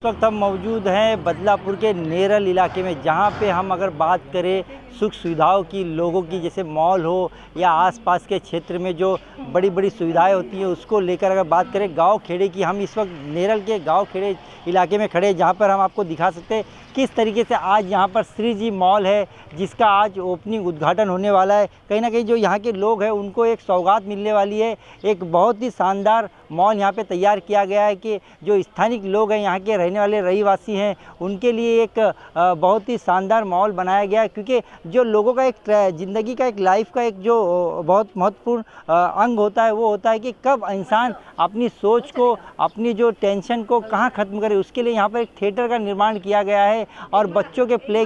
वक्त हम मौजूद हैं बदलापुर के नेरल इलाके में, जहां पे हम अगर बात करें सुख सुविधाओं की, लोगों की, जैसे मॉल हो या आसपास के क्षेत्र में जो बड़ी बड़ी सुविधाएं होती हैं उसको लेकर अगर बात करें गांव खेड़े की, हम इस वक्त नेरल के गांव खेड़े इलाके में खड़े हैं, जहां पर हम आपको दिखा सकते हैं किस तरीके से आज यहां पर श्री जी मॉल है जिसका आज ओपनिंग उद्घाटन होने वाला है। कहीं ना कहीं जो यहाँ के लोग हैं उनको एक सौगात मिलने वाली है। एक बहुत ही शानदार मॉल यहाँ पे तैयार किया गया है कि जो स्थानिक लोग हैं, यहाँ के रहने वाले रहीवासी हैं, उनके लिए एक बहुत ही शानदार मॉल बनाया गया है। क्योंकि जो लोगों का एक ज़िंदगी का एक लाइफ का एक जो बहुत महत्वपूर्ण अंग होता है वो होता है कि कब इंसान अपनी सोच को, अपनी जो टेंशन को कहाँ ख़त्म करे, उसके लिए यहाँ पर एक थिएटर का निर्माण किया गया है और बच्चों के प्ले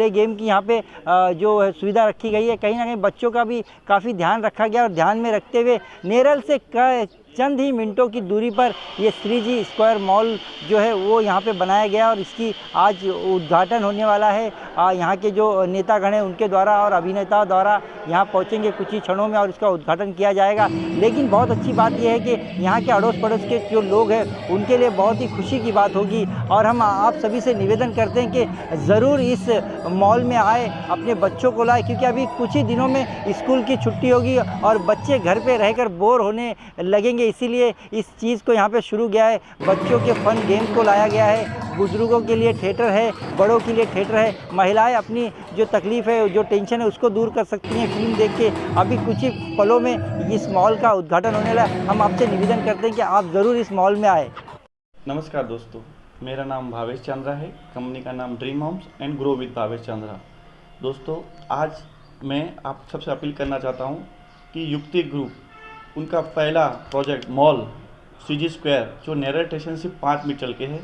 गेम की यहाँ पे जो सुविधा रखी गई है। कहीं ना कहीं बच्चों का भी काफ़ी ध्यान रखा गया और ध्यान में रखते हुए नेरल से चंद ही मिनटों की दूरी पर ये श्री जी स्क्वायर मॉल जो है वो यहाँ पे बनाया गया और इसकी आज उद्घाटन होने वाला है। यहाँ के जो नेतागण हैं उनके द्वारा और अभिनेता द्वारा यहाँ पहुँचेंगे कुछ ही क्षणों में और इसका उद्घाटन किया जाएगा। लेकिन बहुत अच्छी बात यह है कि यहाँ के अड़ोस पड़ोस के जो लोग हैं उनके लिए बहुत ही खुशी की बात होगी और हम आप सभी से निवेदन करते हैं कि ज़रूर इस मॉल में आए, अपने बच्चों को लाए, क्योंकि अभी कुछ ही दिनों में स्कूल की छुट्टी होगी और बच्चे घर पे रहकर बोर होने लगेंगे। इसीलिए इस चीज़ को यहाँ पे शुरू किया है। बच्चों के फन गेम को लाया गया है, बुजुर्गों के लिए थिएटर है, बड़ों के लिए थिएटर है, महिलाएं अपनी जो तकलीफ़ है, जो टेंशन है उसको दूर कर सकती हैं फिल्म देख के। अभी कुछ ही पलों में इस मॉल का उद्घाटन होने वाला है। हम आपसे निवेदन करते हैं कि आप ज़रूर इस मॉल में आए। नमस्कार दोस्तों, मेरा नाम भावेश चंद्रा है। कंपनी का नाम dream homes and grow with Bhavesh Chandra. दोस्तों, आज मैं आप सबसे अपील करना चाहता हूँ कि युक्ति ग्रुप उनका पहला प्रोजेक्ट मॉल सीजी स्क्वायर जो नेरल स्टेशन से 5 मिनट चल के है,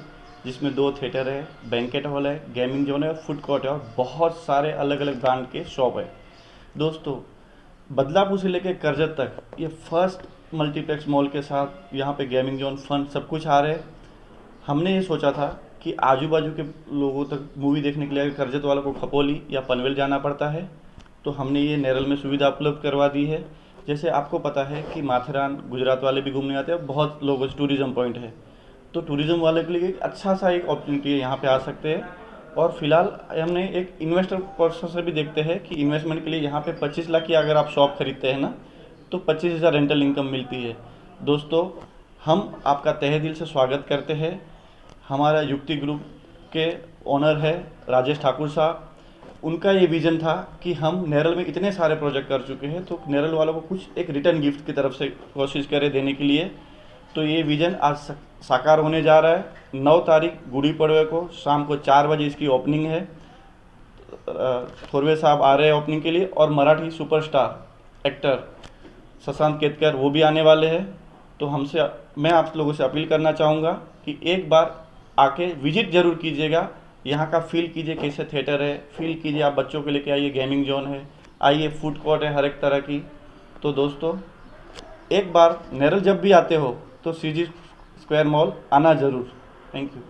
जिसमें 2 थिएटर है, बैंकेट हॉल है, गेमिंग जोन है, फूड कोर्ट है और बहुत सारे अलग अलग ब्रांड के शॉप है। दोस्तों, बदलापुर से लेकर करजत तक ये फर्स्ट मल्टीप्लेक्स मॉल के साथ यहाँ पे गेमिंग जोन, फन सब कुछ आ रहे हैं। हमने ये सोचा था कि आजू बाजू के लोगों तक मूवी देखने के लिए करजत वालों को खपोली या पनवेल जाना पड़ता है, तो हमने ये नेरल में सुविधा उपलब्ध करवा दी है। जैसे आपको पता है कि माथेरान गुजरात वाले भी घूमने आते हैं, बहुत लोगों से टूरिज़्म पॉइंट है, तो टूरिज़्म वाले के लिए अच्छा सा एक अपॉर्चुनिटी है, यहाँ पे आ सकते हैं। और फिलहाल हमने एक इन्वेस्टर पर्सन से भी देखते हैं कि इन्वेस्टमेंट के लिए यहाँ पे 25 लाख की अगर आप शॉप खरीदते हैं ना तो 25,000 रेंटल इनकम मिलती है। दोस्तों, हम आपका तहे दिल से स्वागत करते हैं। हमारा युक्ति ग्रुप के ओनर है राजेश ठाकुर साहब। उनका ये विज़न था कि हम नेरल में इतने सारे प्रोजेक्ट कर चुके हैं तो नेरल वालों को कुछ एक रिटर्न गिफ्ट की तरफ से कोशिश करें देने के लिए। तो ये विज़न आज साकार होने जा रहा है। 9 तारीख गुड़ी पड़वे को शाम को 4 बजे इसकी ओपनिंग है। थोरवे साहब आ रहे हैं ओपनिंग के लिए और मराठी सुपरस्टार एक्टर शशांक केतकर वो भी आने वाले हैं। तो मैं आप लोगों से अपील करना चाहूँगा कि एक बार आके विजिट ज़रूर कीजिएगा, यहाँ का फील कीजिए कैसे थिएटर है, फील कीजिए। आप बच्चों के लेके आइए, गेमिंग जोन है, आइए, फूड कोर्ट है हर एक तरह की। तो दोस्तों, एक बार नेरल जब भी आते हो तो सीजी स्क्वायर मॉल आना ज़रूर। Thank you.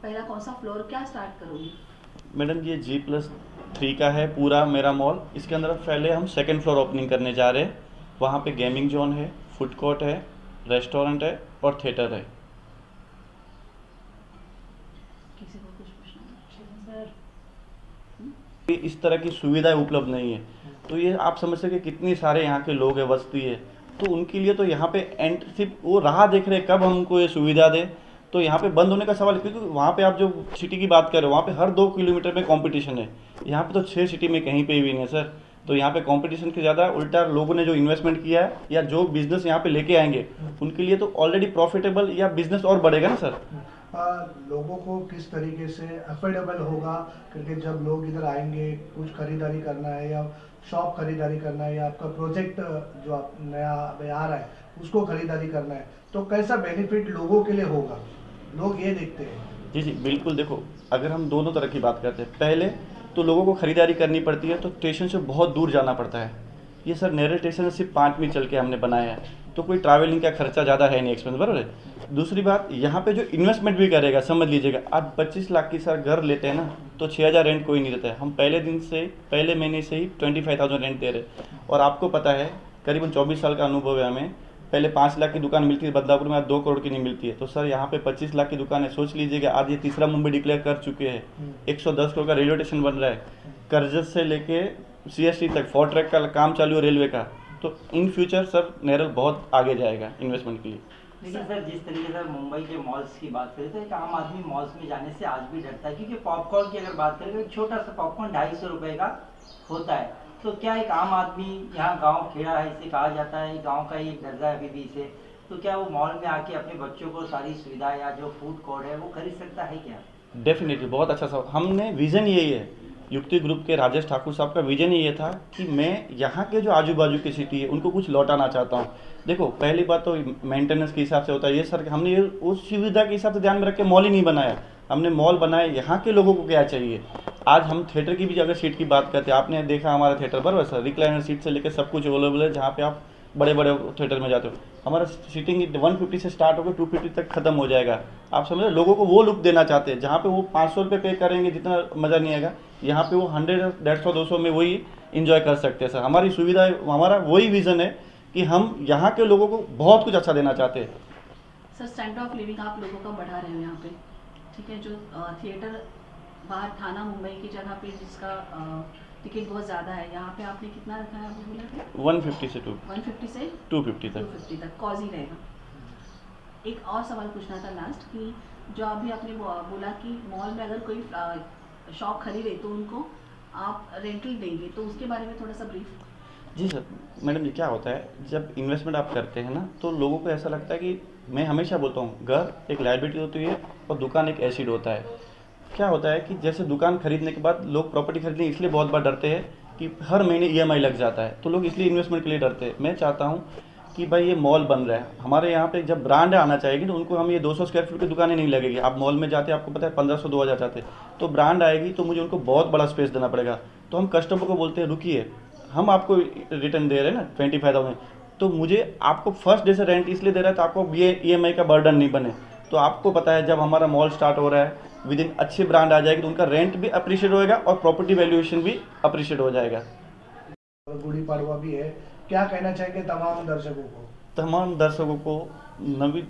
पहला कौन सा फ्लोर क्या स्टार्ट करोगे? मैडम, ये G+3 का है पूरा मेरा मॉल। इसके अंदर पहले हम 2nd फ्लोर ओपनिंग करने जा रहे हैं। वहाँ पे गेमिंग जोन है, फूड कोर्ट है, रेस्टोरेंट है और थिएटर है। किसी को कुछ पूछना है? इस तरह की सुविधाएं उपलब्ध नहीं है, तो ये आप समझ सकते कितनी सारे यहाँ के लोग हैं, बस्ती है, तो उनके लिए तो यहाँ पे सिर्फ वो राह देख रहे हैं कब हमको ये सुविधा दे। तो यहाँ पे बंद होने का सवाल है, क्योंकि वहाँ पे आप जो सिटी की बात कर रहे हो वहाँ पे हर 2 किलोमीटर में कंपटीशन है। यहाँ पे तो 6 सिटी में कहीं पे भी नहीं है सर। तो यहाँ पे कंपटीशन के ज़्यादा उल्टा लोगों ने जो इन्वेस्टमेंट किया है या जो बिजनेस यहाँ पे लेके आएंगे उनके लिए तो ऑलरेडी प्रॉफिटेबल या बिजनेस और बढ़ेगा ना सर। लोगों को किस तरीके से अफोर्डेबल होगा, क्योंकि जब लोग इधर आएंगे कुछ खरीदारी करना है या शॉप खरीदारी करना है या आपका प्रोजेक्ट जो आप नया आ रहा है उसको खरीदारी करना है, तो कैसा बेनिफिट लोगों के लिए होगा, लोग ये देखते हैं। जी जी बिल्कुल। देखो, अगर हम दोनों तरह की बात करते हैं, पहले तो लोगों को ख़रीदारी करनी पड़ती है तो स्टेशन से बहुत दूर जाना पड़ता है। ये सर नेरल स्टेशन से सिर्फ 5 मिनट चल के हमने बनाया है, तो कोई ट्रैवलिंग का खर्चा ज़्यादा है नहीं, एक्सपेंस बराबर है। दूसरी बात, यहाँ पे जो इन्वेस्टमेंट भी करेगा, समझ लीजिएगा आप 25 लाख की सर घर लेते हैं ना तो 6,000 रेंट कोई नहीं देता है। हम पहले महीने से ही 25,000 रेंट दे रहे। और आपको पता है करीबन 24 साल का अनुभव है हमें, पहले 5 लाख की दुकान मिलती है बदलापुर में, आज 2 करोड़ की नहीं मिलती है। तो सर यहाँ पे 25 लाख की दुकान है, सोच लीजिएगा आज ये तीसरा मुंबई डिक्लेयर कर चुके हैं। 110 करोड़ का रेलवे स्टेशन बन रहा है, करजत से लेके CST तक 4 ट्रैक का काम चालू है रेलवे का। तो इन फ्यूचर सर नेरल बहुत आगे जाएगा इन्वेस्टमेंट के लिए। लेकिन सर जिस तरीके से मुंबई के मॉल्स की बात करें तो एक आम आदमी मॉल्स में जाने से आज भी डरता है, क्योंकि पॉपकॉर्न की अगर बात करें तो एक छोटा सा पॉपकॉर्न 250 रुपये का होता है। तो क्या एक आम आदमी, यहाँ गांव खेड़ा है इसे कहा जाता है, गांव का ही एक दर्जा है अभी भी इसे, तो क्या वो मॉल में आके अपने बच्चों को सारी सुविधा या जो फूड कोर्ट है वो खरीद सकता है क्या? डेफिनेटली बहुत अच्छा सवाल। हमने विज़न यही है, युक्ति ग्रुप के राजेश ठाकुर साहब का विजन ये था कि मैं यहाँ के जो आजू बाजू की सिटी है उनको कुछ लौटाना चाहता हूँ। देखो पहली बात तो मेंटेनेंस के हिसाब से होता है, ये सर हमने ये उस सुविधा के हिसाब से ध्यान में रख के मॉल ही नहीं बनाया, हमने मॉल बनाया यहाँ के लोगों को क्या चाहिए। आज हम थिएटर की भी अगर सीट की बात करते हैं, आपने देखा हमारा थिएटर बराबर सर, रिक्लाइनर सीट से लेकर सब कुछ अवेलेबल है, जहाँ पे आप बड़े बड़े थिएटर में जाते हो। हमारा सीटिंग 150 से स्टार्ट होकर 250 तक खत्म हो जाएगा। आप समझ रहे, लोगों को वो लुक देना चाहते हैं जहाँ पे वो 500 रुपये पे करेंगे जितना मज़ा नहीं आएगा, यहाँ पे वो 100, 150, 200 में वही इंजॉय कर सकते हैं। सर हमारी सुविधा, हमारा वही विज़न है कि हम यहाँ के लोगों को बहुत कुछ अच्छा देना चाहते हैं। सर स्टैंडर्ड ऑफ लिविंग आप लोगों का बढ़ा रहे हो यहाँ पे, ठीक है। जो थिएटर बाहर थाना मुंबई की जगह पे जिसका टिकट बहुत ज़्यादा है, यहाँ पे आपने कितना रखा है आपने बोला? 150 से 150 से 250 तक 250 तक कॉज ही रहेगा। एक और सवाल पूछना था लास्ट कि जो अभी आपने बोला कि मॉल में अगर कोई शॉप खरीदे तो उनको आप रेंटल देंगे, तो उसके बारे में थोड़ा सा ब्रीफ। जी सर, मैडम जी क्या होता है जब इन्वेस्टमेंट आप करते हैं ना तो लोगों को ऐसा लगता है कि, मैं हमेशा बोलता हूँ घर एक लाइबिलिटी होती है और दुकान एक एसिड होता है। क्या होता है कि जैसे दुकान खरीदने के बाद लोग प्रॉपर्टी खरीदने इसलिए बहुत बार डरते हैं कि हर महीने EMI लग जाता है, तो लोग इसलिए इन्वेस्टमेंट के लिए डरते हैं। मैं चाहता हूँ कि भाई ये मॉल बन रहा है, हमारे यहाँ पे जब ब्रांड आना चाहिए तो उनको हम ये 200 स्क्वायर फीट की दुकानें नहीं लगेगी। आप मॉल में जाते हैं आपको पता है 1500, 2000 जाते हैं, तो ब्रांड आएगी तो मुझे उनको बहुत बड़ा स्पेस देना पड़ेगा। तो हम कस्टमर को बोलते हैं रुकिए, हम आपको रिटर्न दे रहे हैं ना 25,000, तो मुझे आपको फर्स्ट डे से रेंट इसलिए दे रहा है तो आपको ये EMI का बर्डन नहीं बने। तो आपको पता है जब हमारा मॉल स्टार्ट हो रहा है विद इन अच्छी ब्रांड आ जाएगी तो उनका रेंट भी अप्रिशिएट होएगा और प्रॉपर्टी वैल्यूएशन भी अप्रिशिएट हो जाएगा। गुड़ी पड़वा भी है, क्या कहना चाहेंगे तमाम दर्शकों को? तमाम दर्शकों को नवी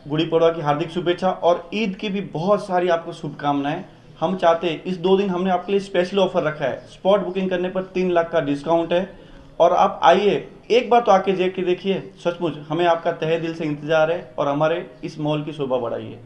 गुड़ी पड़वा की हार्दिक शुभेच्छा और ईद की भी बहुत सारी आपको शुभकामनाएं। हम चाहते हैं इस 2 दिन हमने आपके लिए स्पेशल ऑफर रखा है, स्पॉट बुकिंग करने पर 3 लाख का डिस्काउंट है। और आप आइए, एक बार तो आके देखिए, सचमुच हमें आपका तहे दिल से इंतजार है और हमारे इस मॉल की शोभा बढ़ाइए।